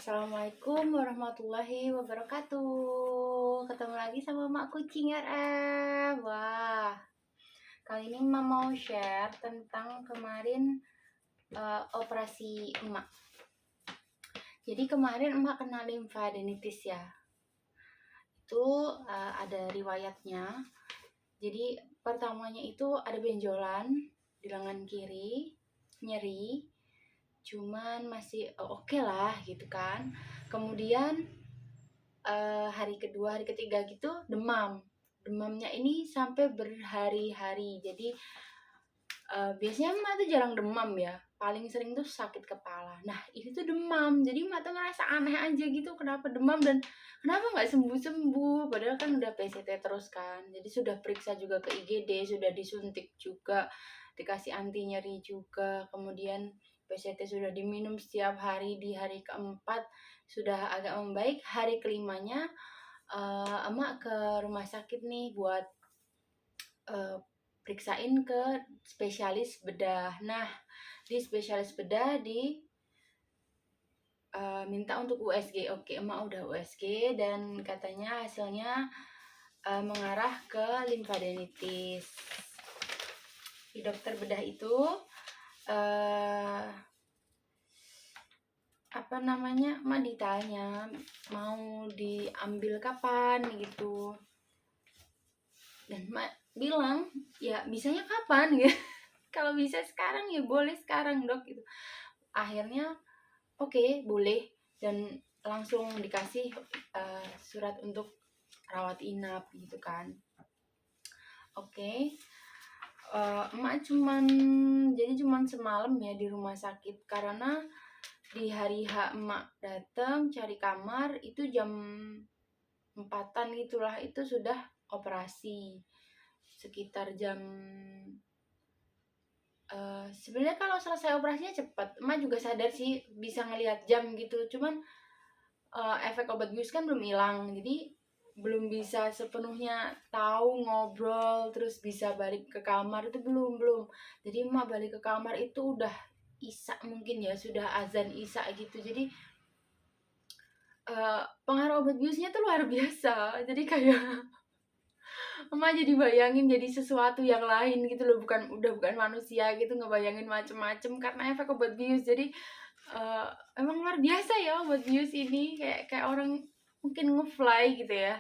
Assalamualaikum warahmatullahi wabarakatuh. Ketemu lagi sama Mak Kucing RF. Wah, kali ini Emak mau share tentang kemarin operasi emak. Jadi kemarin emak kena limfadenitis ya. Itu ada riwayatnya. Jadi pertamanya itu ada benjolan di lengan kiri, nyeri. Cuman masih oke lah gitu kan. Kemudian hari kedua, hari ketiga gitu demamnya ini sampai berhari-hari. Jadi biasanya emak tuh jarang demam ya, paling sering tuh sakit kepala. Nah ini tuh demam, jadi emak tuh ngerasa aneh aja gitu, kenapa demam dan kenapa nggak sembuh-sembuh, padahal kan udah PCT terus kan. Jadi sudah periksa juga ke IGD, sudah disuntik juga, dikasih anti nyeri juga, kemudian PCT sudah diminum setiap hari. Di hari keempat sudah agak membaik, hari kelimanya emak ke rumah sakit nih buat periksain ke spesialis bedah. Nah di spesialis bedah minta untuk USG. Oke, emak udah USG dan katanya hasilnya mengarah ke limfadenitis. Di dokter bedah itu emak ditanya mau diambil kapan gitu, dan emak bilang ya bisanya kapan ya. Kalau bisa sekarang ya boleh sekarang dok gitu. Akhirnya oke, boleh, dan langsung dikasih surat untuk rawat inap gitu kan. Oke. Emak cuman semalam ya di rumah sakit, karena di hari H emak datang cari kamar itu jam 4-an gitulah, itu sudah operasi sekitar jam sebenarnya kalau selesai operasinya cepat. Emak juga sadar sih bisa ngelihat jam gitu, cuman efek obat bius kan belum hilang, jadi belum bisa sepenuhnya tahu ngobrol terus bisa balik ke kamar, itu belum. Jadi emak balik ke kamar itu udah isya mungkin ya, sudah azan isya gitu. Jadi pengaruh obat biusnya tuh luar biasa, jadi kayak emak jadi bayangin jadi sesuatu yang lain gitu loh, udah bukan manusia gitu, ngebayangin macem-macem karena efek obat bius. Jadi emang luar biasa ya obat bius ini, kayak orang mungkin ngefly gitu ya.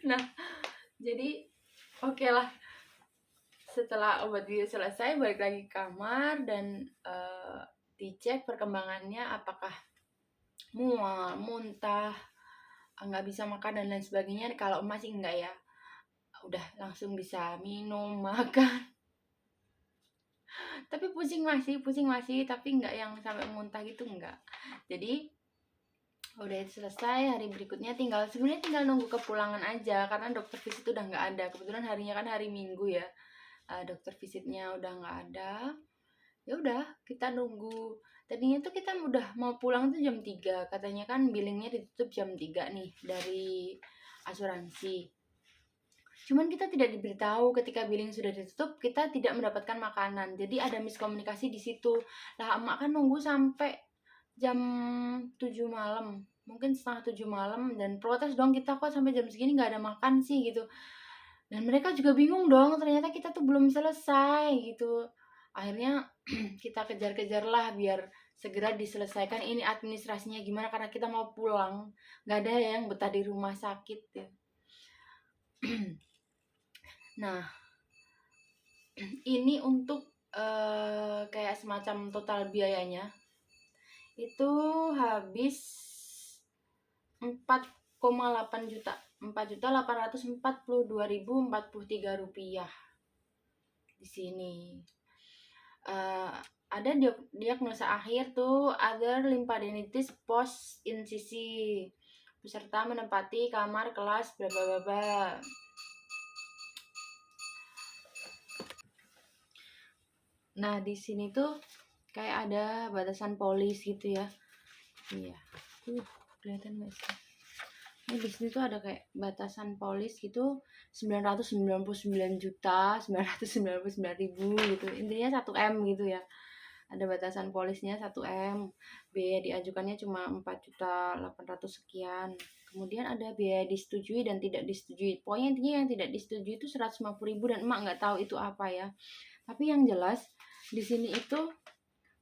Nah jadi oke lah, setelah obat bius selesai balik lagi ke kamar dan dicek perkembangannya, apakah mual, muntah, nggak bisa makan dan lain sebagainya. Kalau emak sih enggak ya, udah langsung bisa minum, makan. Tapi pusing masih, tapi enggak yang sampai muntah gitu, enggak. Jadi udah itu selesai, hari berikutnya sebenarnya tinggal nunggu kepulangan aja karena dokter visit udah nggak ada. Kebetulan harinya kan hari Minggu ya, dokter visitnya udah nggak ada. Ya udah kita nunggu. Tadinya tuh kita udah mau pulang tuh jam 3, katanya kan billingnya ditutup jam 3 nih dari asuransi. Cuman kita tidak diberitahu ketika billing sudah ditutup kita tidak mendapatkan makanan, jadi ada miskomunikasi di situ. Lah emak kan nunggu sampai jam 7 malam, mungkin setengah 7 malam, dan protes dong, kita kok sampai jam segini nggak ada makan sih gitu. Dan mereka juga bingung dong, ternyata kita tuh belum selesai gitu. Akhirnya kita kejar-kejar lah biar segera diselesaikan ini administrasinya gimana, karena kita mau pulang, nggak ada yang betah di rumah sakit ya. Nah ini untuk kayak semacam total biayanya itu habis 4,8 juta, 4.842.043 rupiah di sini. Ada diagnosa akhir tuh, other lymphadenitis post insisi, peserta menempati kamar kelas bla bla bla bla. Nah di sini tuh kayak ada batasan polis gitu ya. Iya. Kelihatan nggak sih? Nah di sini tuh ada kayak batasan polis gitu, 999.999.000 gitu. Intinya 1 M gitu ya. ada batasan polisnya 1 M, biaya diajukannya cuma 4.800.000 sekian. Kemudian ada biaya disetujui dan tidak disetujui. Pokoknya intinya yang tidak disetujui itu 150.000 dan emak nggak tahu itu apa ya. Tapi yang jelas di sini itu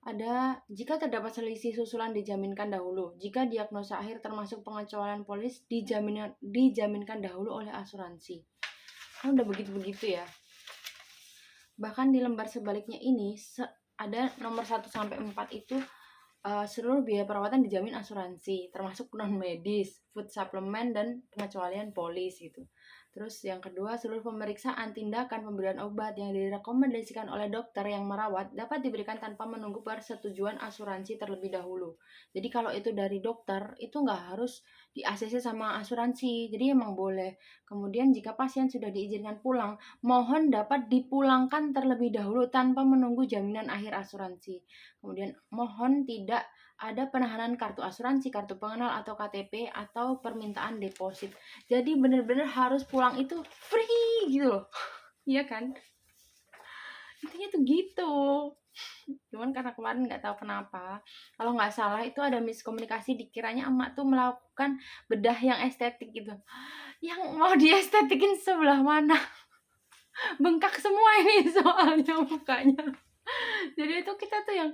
ada jika terdapat selisih susulan dijaminkan dahulu. Jika diagnosa akhir termasuk pengecualian polis dijaminkan dahulu oleh asuransi. Kan udah begitu-begitu ya. Bahkan di lembar sebaliknya ini ada nomor 1 sampai 4 itu seluruh biaya perawatan dijamin asuransi, termasuk non medis, food supplement dan pengecualian polis gitu. Terus yang kedua, seluruh pemeriksaan, tindakan, pemberian obat yang direkomendasikan oleh dokter yang merawat dapat diberikan tanpa menunggu persetujuan asuransi terlebih dahulu. Jadi kalau itu dari dokter, itu nggak harus di-ACC sama asuransi, jadi emang boleh. Kemudian jika pasien sudah diizinkan pulang, mohon dapat dipulangkan terlebih dahulu tanpa menunggu jaminan akhir asuransi. Kemudian mohon tidak ada penahanan kartu asuransi, kartu pengenal atau KTP atau permintaan deposit. Jadi benar-benar harus pulang itu free gitu loh. Iya kan? Intinya tuh gitu. Cuman karena kemarin nggak tahu kenapa, kalau nggak salah itu ada miskomunikasi, dikiranya emak tuh melakukan bedah yang estetik gitu. Yang mau diestetikin sebelah mana? Bengkak semua ini soalnya mukanya. Jadi itu kita tuh yang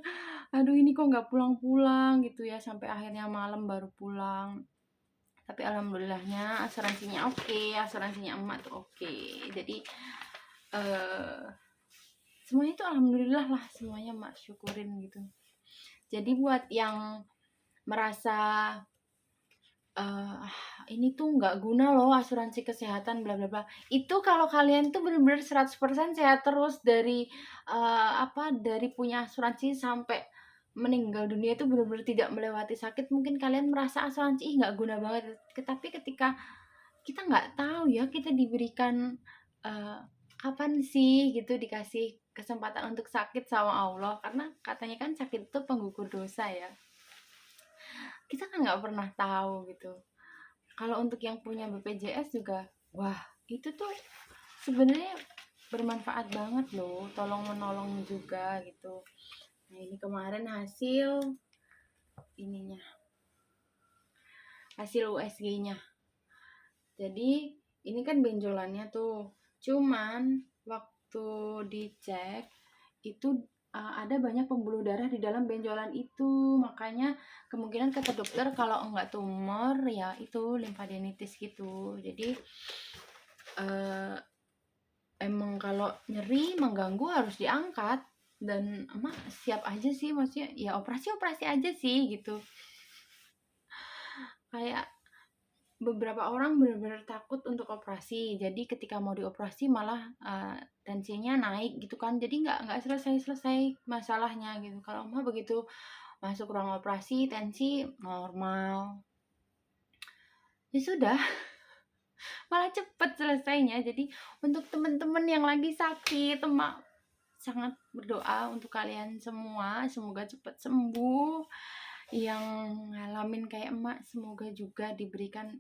aduh ini kok nggak pulang-pulang gitu ya, sampai akhirnya malam baru pulang. Tapi alhamdulillahnya asuransinya oke, asuransinya emak tuh oke. Jadi semuanya itu alhamdulillah lah, semuanya emak syukurin gitu. Jadi buat yang merasa ini tuh nggak guna loh asuransi kesehatan bla bla bla, itu kalau kalian tuh bener-bener 100% sehat terus dari dari punya asuransi sampai meninggal dunia itu bener-bener tidak melewati sakit, mungkin kalian merasa asuransi nggak guna banget. Tapi ketika kita nggak tahu ya, kita diberikan kapan sih gitu dikasih kesempatan untuk sakit sama Allah, karena katanya kan sakit itu penggugur dosa ya. Kita kan nggak pernah tahu gitu. Kalau untuk yang punya BPJS juga, wah itu tuh sebenarnya bermanfaat banget loh, tolong menolong juga gitu. Nah ini kemarin hasil ininya, hasil USG-nya. Jadi ini kan benjolannya tuh, cuman waktu dicek itu ada banyak pembuluh darah di dalam benjolan itu, makanya kemungkinan kata dokter kalau enggak tumor ya itu limfadenitis gitu. Jadi emang kalau nyeri mengganggu harus diangkat, dan emak siap aja sih, maksudnya ya operasi aja sih gitu. Kayak beberapa orang benar-benar takut untuk operasi, jadi ketika mau dioperasi malah tensinya naik gitu kan, jadi nggak selesai masalahnya gitu. Kalau emak begitu masuk ruang operasi tensi normal, ya sudah, malah cepet selesainya. Jadi untuk teman-teman yang lagi sakit, emak sangat berdoa untuk kalian semua, semoga cepat sembuh. Yang ngalamin kayak emak semoga juga diberikan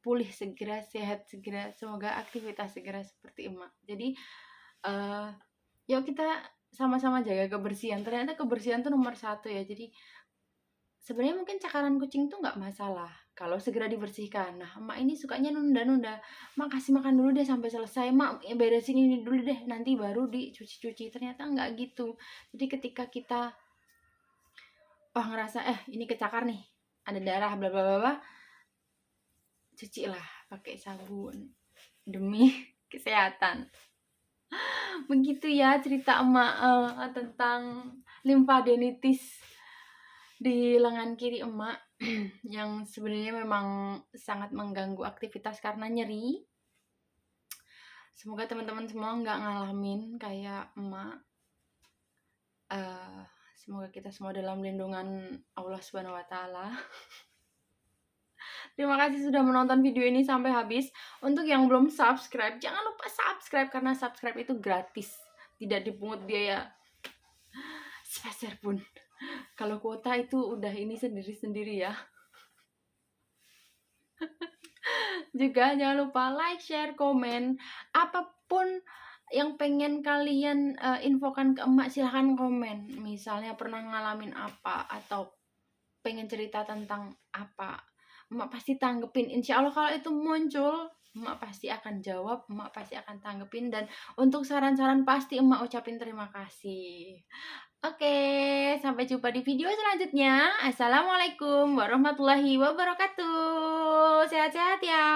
pulih segera, sehat segera, semoga aktivitas segera seperti emak. Jadi yuk kita sama-sama jaga kebersihan. Ternyata kebersihan tuh nomor 1 ya. Jadi sebenarnya mungkin cakaran kucing tuh nggak masalah kalau segera dibersihkan. Nah emak ini sukanya nunda-nunda, mak kasih makan dulu deh sampai selesai, mak beresin ini dulu deh nanti baru dicuci-cuci. Ternyata nggak gitu. Jadi ketika kita ngerasa ini kecakar nih, ada darah bla bla bla, cuci lah pakai sabun demi kesehatan. Begitu ya cerita emak tentang limfadenitis di lengan kiri emak yang sebenarnya memang sangat mengganggu aktivitas karena nyeri. Semoga teman-teman semua nggak ngalamin kayak emak. Semoga kita semua dalam lindungan Allah Subhanahu wa Ta'ala. Terima kasih sudah menonton video ini sampai habis. Untuk yang belum subscribe, jangan lupa subscribe karena subscribe itu gratis, tidak dipungut biaya sepeser pun. Kalau kuota itu udah ini sendiri-sendiri ya. Juga jangan lupa like, share, komen, apapun yang pengen kalian infokan ke emak silahkan komen. Misalnya pernah ngalamin apa atau pengen cerita tentang apa, emak pasti tanggepin. Insya Allah kalau itu muncul, emak pasti akan jawab, emak pasti akan tanggepin. Dan untuk saran-saran pasti emak ucapin terima kasih. Oke, sampai jumpa di video selanjutnya. Assalamualaikum warahmatullahi wabarakatuh. Sehat-sehat ya.